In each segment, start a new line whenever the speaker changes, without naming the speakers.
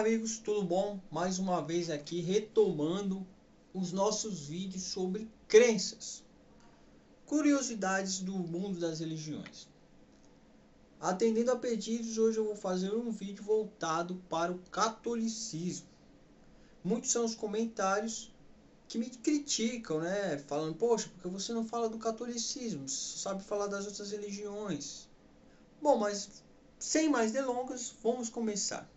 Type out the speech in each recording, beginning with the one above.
Olá amigos, tudo bom? Mais uma vez aqui retomando os nossos vídeos sobre crenças, curiosidades do mundo das religiões. Atendendo a pedidos, hoje eu vou fazer um vídeo voltado para o catolicismo. Muitos são os comentários que me criticam, né? Falando, poxa, porque você não fala do catolicismo, você sabe falar das outras religiões. Bom, mas sem mais delongas, vamos começar.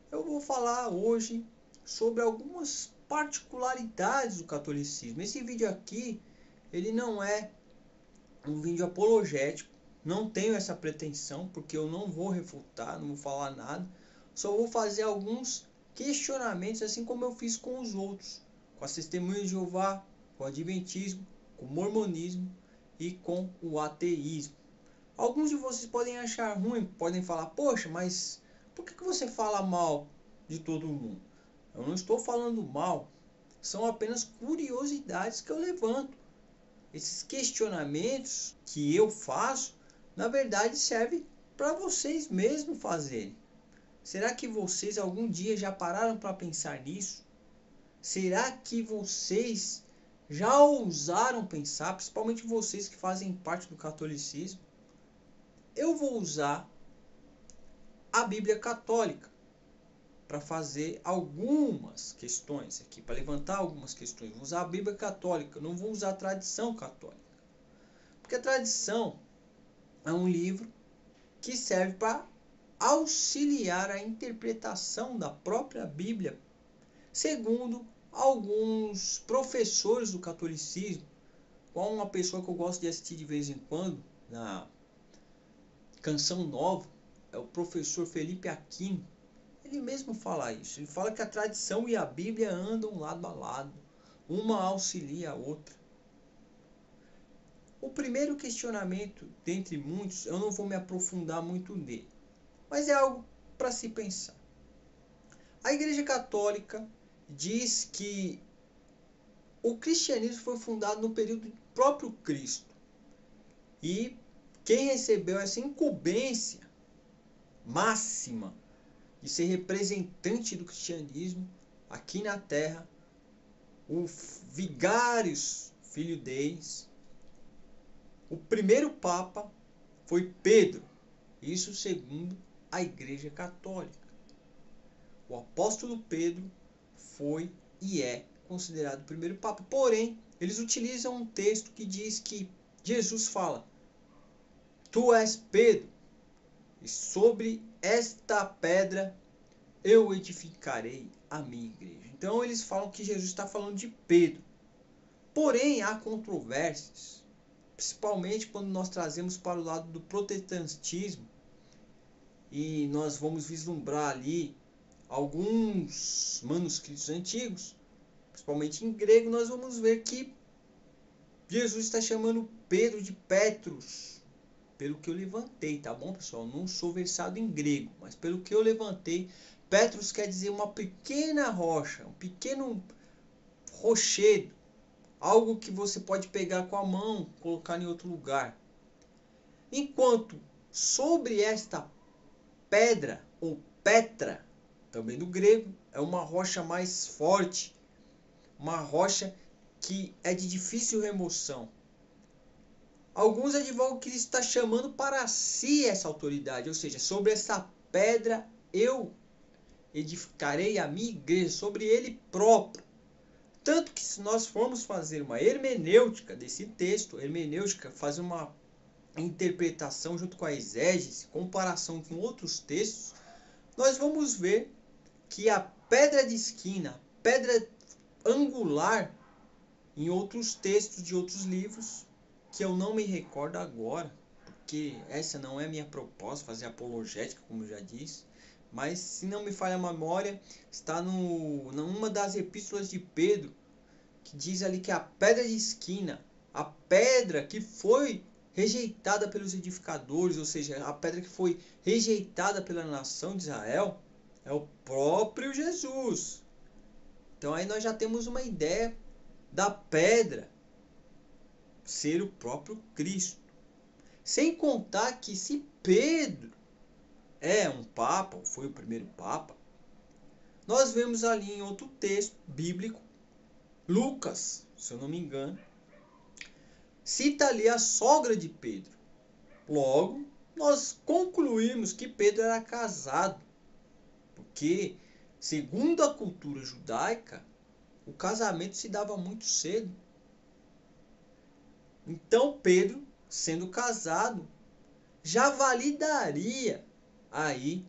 Eu vou falar hoje sobre algumas particularidades do catolicismo. Esse vídeo aqui, ele não é um vídeo apologético, não tenho essa pretensão, porque eu não vou refutar, não vou falar nada, só vou fazer alguns questionamentos, assim como eu fiz com os outros, com as testemunhas de Jeová, com o adventismo, com o mormonismo e com o ateísmo. Alguns de vocês podem achar ruim, podem falar, poxa, mas por que você fala mal de todo mundo? Eu não estou falando mal, são apenas curiosidades que eu levanto. Esses questionamentos que eu faço, na verdade, servem para vocês mesmos fazerem. Será que vocês algum dia já pararam para pensar nisso? Será que vocês já ousaram pensar, principalmente vocês que fazem parte do catolicismo? Eu vou usar a Bíblia Católica para fazer algumas questões aqui, para levantar algumas questões. Vou usar a Bíblia Católica, não vou usar a tradição católica. Porque a tradição é um livro que serve para auxiliar a interpretação da própria Bíblia, segundo alguns professores do catolicismo, como uma pessoa que eu gosto de assistir de vez em quando, na Canção Nova, é o professor Felipe Aquino. Ele mesmo fala isso. Ele fala que a tradição e a Bíblia andam lado a lado. Uma auxilia a outra. O primeiro questionamento, dentre muitos, eu não vou me aprofundar muito nele. Mas é algo para se pensar. A Igreja Católica diz que o cristianismo foi fundado no período do próprio Cristo. E quem recebeu essa incumbência máxima de ser representante do cristianismo aqui na terra, o Vigários Filho Deis, o primeiro Papa foi Pedro, isso segundo a Igreja Católica. O apóstolo Pedro foi e é considerado o primeiro Papa, porém, eles utilizam um texto que diz que Jesus fala: Tu és Pedro, e sobre esta pedra eu edificarei a minha igreja. Então eles falam que Jesus está falando de Pedro. Porém, há controvérsias, principalmente quando nós trazemos para o lado do protestantismo e nós vamos vislumbrar ali alguns manuscritos antigos, principalmente em grego, nós vamos ver que Jesus está chamando Pedro de Petrus, pelo que eu levantei, tá bom, pessoal? Não sou versado em grego, mas pelo que eu levantei, Petrus quer dizer uma pequena rocha, um pequeno rochedo, algo que você pode pegar com a mão, colocar em outro lugar. Enquanto sobre esta pedra, ou Petra, também do grego, é uma rocha mais forte, uma rocha que é de difícil remoção. Alguns advogam que ele está chamando para si essa autoridade, ou seja, sobre essa pedra eu edificarei a minha igreja, sobre ele próprio. Tanto que se nós formos fazer uma hermenêutica desse texto, hermenêutica, fazer uma interpretação junto com a exégese, comparação com outros textos, nós vamos ver que a pedra de esquina, pedra angular, em outros textos de outros livros, que eu não me recordo agora, porque essa não é minha proposta, fazer apologética, como eu já disse, mas se não me falha a memória, está numa das epístolas de Pedro, que diz ali que a pedra de esquina, a pedra que foi rejeitada pelos edificadores, ou seja, a pedra que foi rejeitada pela nação de Israel, é o próprio Jesus. Então aí nós já temos uma ideia da pedra ser o próprio Cristo. Sem contar que se Pedro é um papa, ou foi o primeiro papa, nós vemos ali em outro texto bíblico, Lucas, se eu não me engano, cita ali a sogra de Pedro. Logo, nós concluímos que Pedro era casado, porque, segundo a cultura judaica, o casamento se dava muito cedo. Então, Pedro, sendo casado, já validaria aí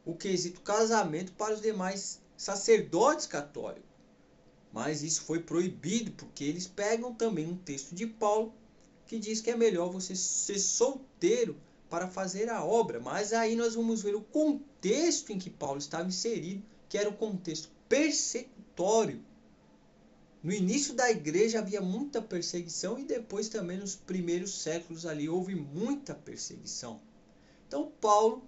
o quesito casamento para os demais sacerdotes católicos. Mas isso foi proibido, porque eles pegam também um texto de Paulo que diz que é melhor você ser solteiro para fazer a obra. Mas aí nós vamos ver o contexto em que Paulo estava inserido, que era um contexto persecutório. No início da igreja havia muita perseguição e depois também nos primeiros séculos ali houve muita perseguição. Então Paulo,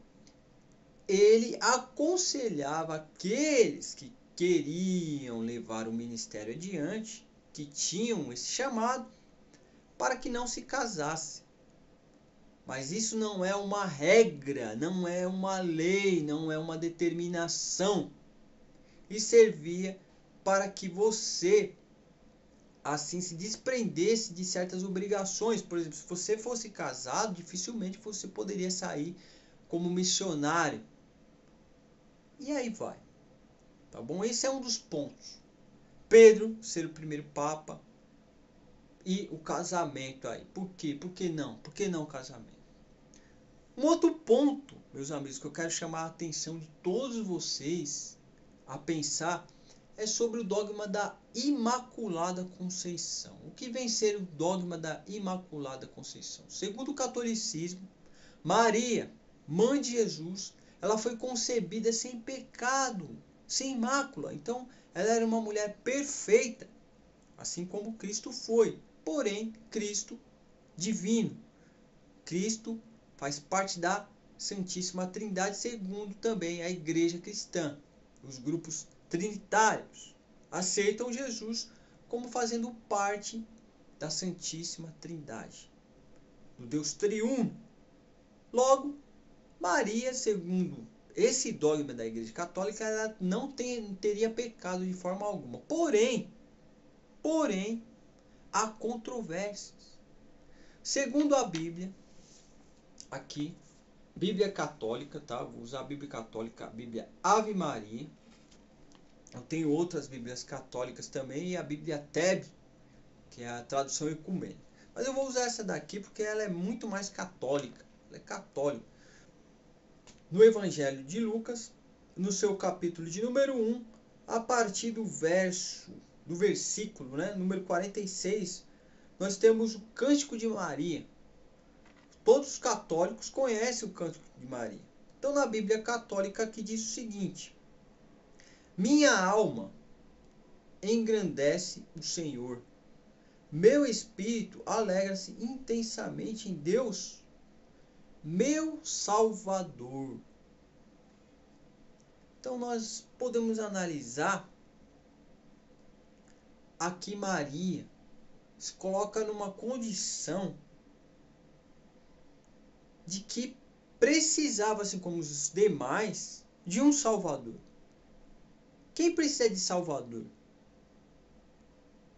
ele aconselhava aqueles que queriam levar o ministério adiante, que tinham esse chamado, para que não se casasse. Mas isso não é uma regra, não é uma lei, não é uma determinação. E servia para que você assim se desprendesse de certas obrigações. Por exemplo, se você fosse casado, dificilmente você poderia sair como missionário. E aí vai. Tá bom? Esse é um dos pontos. Pedro ser o primeiro papa e o casamento aí. Por quê? Por que não? Por que não o casamento? Um outro ponto, meus amigos, que eu quero chamar a atenção de todos vocês a pensar é sobre o dogma da Imaculada Conceição. O que vem ser o dogma da Imaculada Conceição? Segundo o catolicismo, Maria, mãe de Jesus, ela foi concebida sem pecado, sem mácula. Então, ela era uma mulher perfeita, assim como Cristo foi. Porém, Cristo divino. Cristo faz parte da Santíssima Trindade, segundo também a Igreja Cristã. Os grupos trinitários aceitam Jesus como fazendo parte da Santíssima Trindade, do Deus triuno. Logo, Maria, segundo esse dogma da Igreja Católica, ela não teria pecado de forma alguma. Porém, há controvérsias. Segundo a Bíblia, aqui, Bíblia Católica, tá? Vou usar a Bíblia Católica, a Bíblia Ave Maria. Eu tenho outras Bíblias católicas também e a Bíblia TEB, que é a tradução ecumênica. Mas eu vou usar essa daqui porque ela é muito mais católica. Ela é católica. No Evangelho de Lucas, no seu capítulo de número 1, a partir do versículo, né, número 46, nós temos o Cântico de Maria. Todos os católicos conhecem o Cântico de Maria. Então, na Bíblia Católica aqui diz o seguinte: minha alma engrandece o Senhor. Meu espírito alegra-se intensamente em Deus, meu Salvador. Então nós podemos analisar aqui Maria se coloca numa condição de que precisava, assim como os demais, de um Salvador. Quem precisa de Salvador?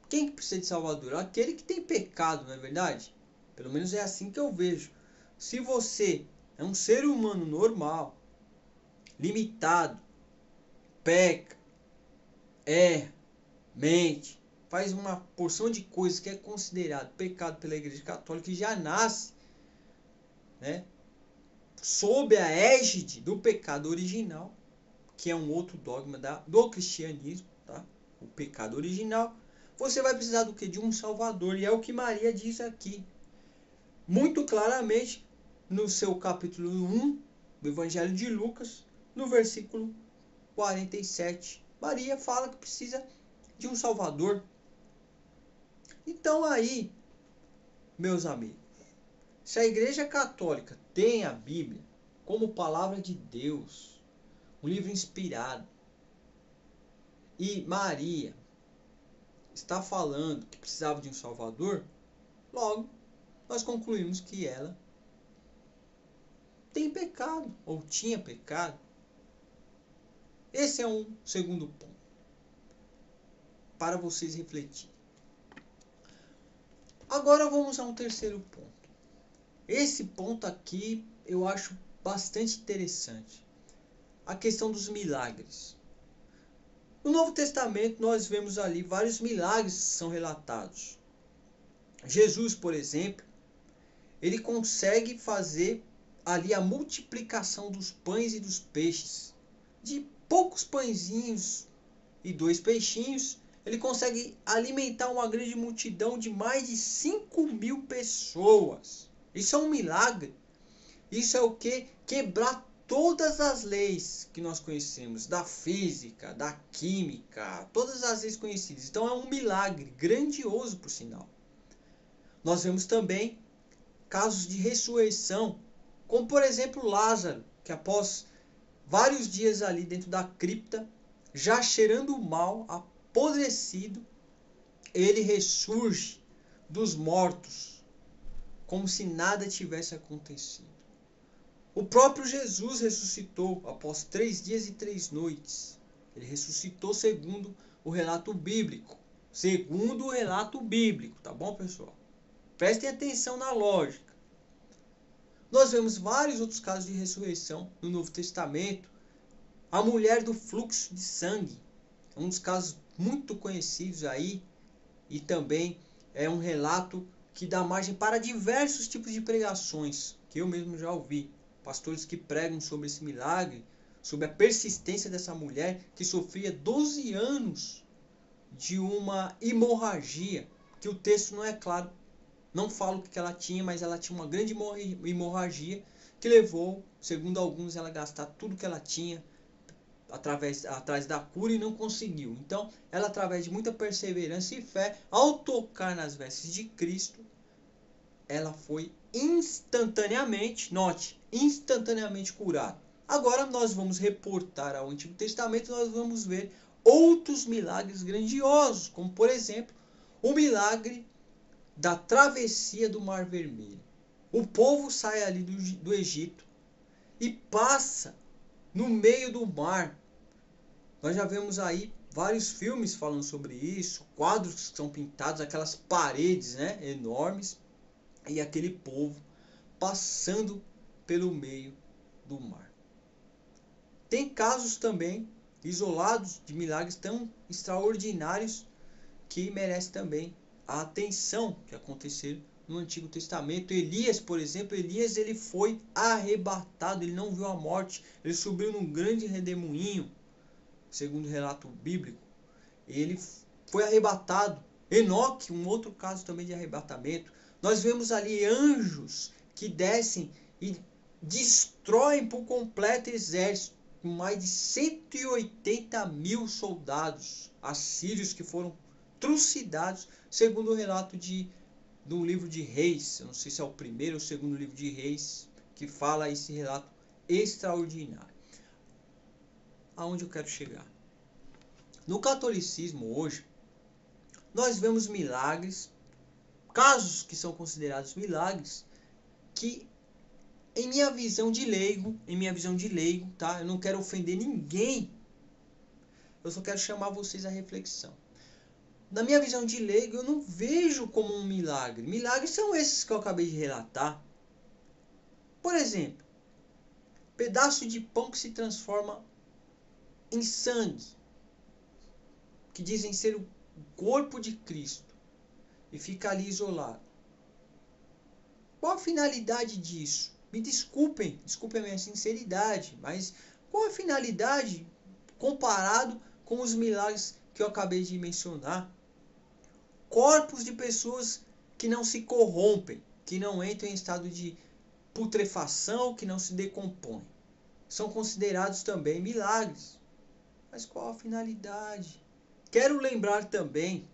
Quem que precisa de Salvador? Aquele que tem pecado, não é verdade? Pelo menos é assim que eu vejo. Se você é um ser humano normal, limitado, peca, erra, mente, faz uma porção de coisas que é considerado pecado pela Igreja Católica e já nasce, né, sob a égide do pecado original, que é um outro dogma do cristianismo, tá? O pecado original. Você vai precisar do que? De um Salvador. E é o que Maria diz aqui, muito claramente, no seu capítulo 1 do Evangelho de Lucas, no versículo 47. Maria fala que precisa de um Salvador. Então aí, meus amigos, se a Igreja Católica tem a Bíblia como palavra de Deus, um livro inspirado, e Maria está falando que precisava de um Salvador, logo nós concluímos que ela tem pecado, ou tinha pecado. Esse é um segundo ponto para vocês refletirem. Agora vamos a um terceiro ponto. Esse ponto aqui eu acho bastante interessante. A questão dos milagres. No Novo Testamento nós vemos ali vários milagres que são relatados. Jesus, por exemplo, ele consegue fazer ali a multiplicação dos pães e dos peixes. De poucos pãezinhos e 2 peixinhos, ele consegue alimentar uma grande multidão de mais de 5.000 pessoas. Isso é um milagre. Isso é o que? Quebrar todas as leis que nós conhecemos, da física, da química, todas as leis conhecidas. Então é um milagre grandioso, por sinal. Nós vemos também casos de ressurreição, como por exemplo Lázaro, que após vários dias ali dentro da cripta, já cheirando mal, apodrecido, ele ressurge dos mortos, como se nada tivesse acontecido. O próprio Jesus ressuscitou após 3 dias e 3 noites. Ele ressuscitou segundo o relato bíblico. Segundo o relato bíblico, tá bom, pessoal? Prestem atenção na lógica. Nós vemos vários outros casos de ressurreição no Novo Testamento. A mulher do fluxo de sangue, um dos casos muito conhecidos aí, e também é um relato que dá margem para diversos tipos de pregações, que eu mesmo já ouvi. Pastores que pregam sobre esse milagre, sobre a persistência dessa mulher que sofria 12 anos de uma hemorragia, que o texto não é claro, não fala o que ela tinha, mas ela tinha uma grande hemorragia que levou, segundo alguns, ela a gastar tudo que ela tinha atrás da cura e não conseguiu. Então, ela, através de muita perseverança e fé, ao tocar nas vestes de Cristo, ela foi instantaneamente, note, instantaneamente curada. Agora nós vamos reportar ao Antigo Testamento, nós vamos ver outros milagres grandiosos, como por exemplo, o milagre da travessia do Mar Vermelho. O povo sai ali do Egito e passa no meio do mar. Nós já vemos aí vários filmes falando sobre isso, quadros que são pintados, aquelas paredes, né, enormes, e aquele povo passando pelo meio do mar. Tem casos também isolados de milagres tão extraordinários que merecem também a atenção que aconteceram no Antigo Testamento. Elias, por exemplo, ele foi arrebatado, ele não viu a morte, ele subiu num grande redemoinho, segundo o relato bíblico, ele foi arrebatado. Enoque, um outro caso também de arrebatamento. Nós vemos ali anjos que descem e destroem por completo exército, com mais de 180.000 soldados assírios que foram trucidados, segundo o relato do livro de Reis. Eu não sei se é o primeiro ou o segundo livro de Reis que fala esse relato extraordinário. Aonde eu quero chegar? No catolicismo hoje, nós vemos milagres, casos que são considerados milagres, que em minha visão de leigo, tá? Eu não quero ofender ninguém, eu só quero chamar vocês à reflexão. Na minha visão de leigo, eu não vejo como um milagre. Milagres são esses que eu acabei de relatar. Por exemplo, pedaço de pão que se transforma em sangue, que dizem ser o corpo de Cristo, e fica ali isolado. Qual a finalidade disso? Me desculpem a minha sinceridade, mas qual a finalidade comparado com os milagres que eu acabei de mencionar? Corpos de pessoas que não se corrompem, que não entram em estado de putrefação, que não se decompõem. São considerados também milagres. Mas qual a finalidade? Quero lembrar também,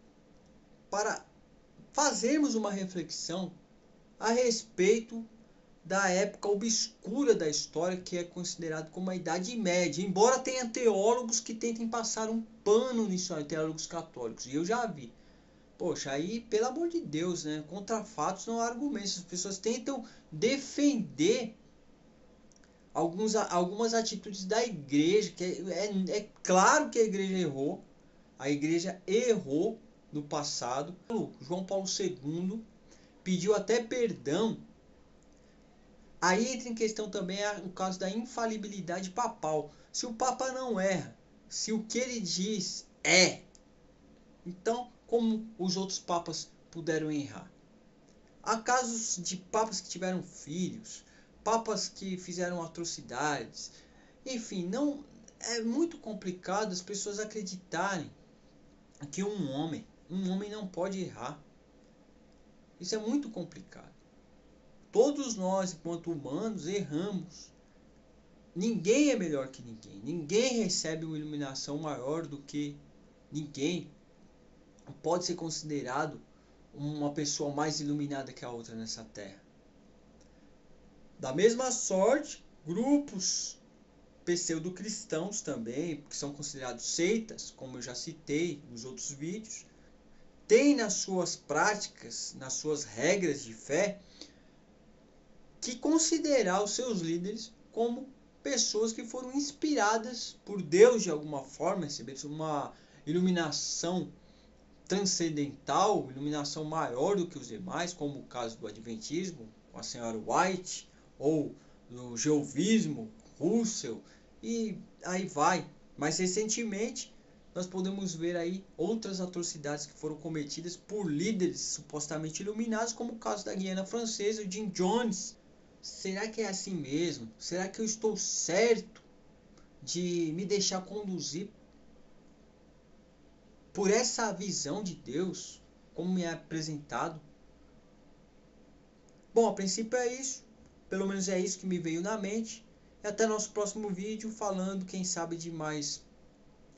para fazermos uma reflexão a respeito da época obscura da história, que é considerado como a Idade Média. Embora tenha teólogos que tentem passar um pano nisso, teólogos católicos, e eu já vi. Poxa, aí, pelo amor de Deus, né? Contra fatos não há argumentos. As pessoas tentam defender algumas atitudes da igreja, que é claro que a igreja errou no passado. João Paulo II pediu até perdão. Aí entra em questão também o caso da infalibilidade papal. Se o Papa não erra, se o que ele diz então como os outros papas puderam errar? Há casos de papas que tiveram filhos, papas que fizeram atrocidades. Enfim, não é muito complicado as pessoas acreditarem que um homem não pode errar. Isso é muito complicado. Todos nós, enquanto humanos, erramos. Ninguém é melhor que ninguém. Ninguém recebe uma iluminação maior do que ninguém. Pode ser considerado uma pessoa mais iluminada que a outra nessa terra. Da mesma sorte, grupos pseudo-cristãos também, que são considerados seitas, como eu já citei nos outros vídeos, têm nas suas práticas, nas suas regras de fé, que considerar os seus líderes como pessoas que foram inspiradas por Deus de alguma forma, receberam uma iluminação transcendental, iluminação maior do que os demais, como o caso do Adventismo, com a senhora White, ou do Jeovismo, Russell, e aí vai. Mais recentemente, nós podemos ver aí outras atrocidades que foram cometidas por líderes supostamente iluminados, como o caso da Guiana Francesa, o Jim Jones. Será que é assim mesmo? Será que eu estou certo de me deixar conduzir por essa visão de Deus, como me é apresentado? Bom, a princípio é isso. Pelo menos é isso que me veio na mente. E até nosso próximo vídeo, falando, quem sabe, de mais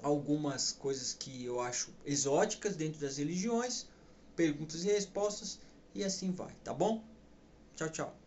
algumas coisas que eu acho exóticas dentro das religiões, perguntas e respostas, e assim vai, tá bom? Tchau, tchau.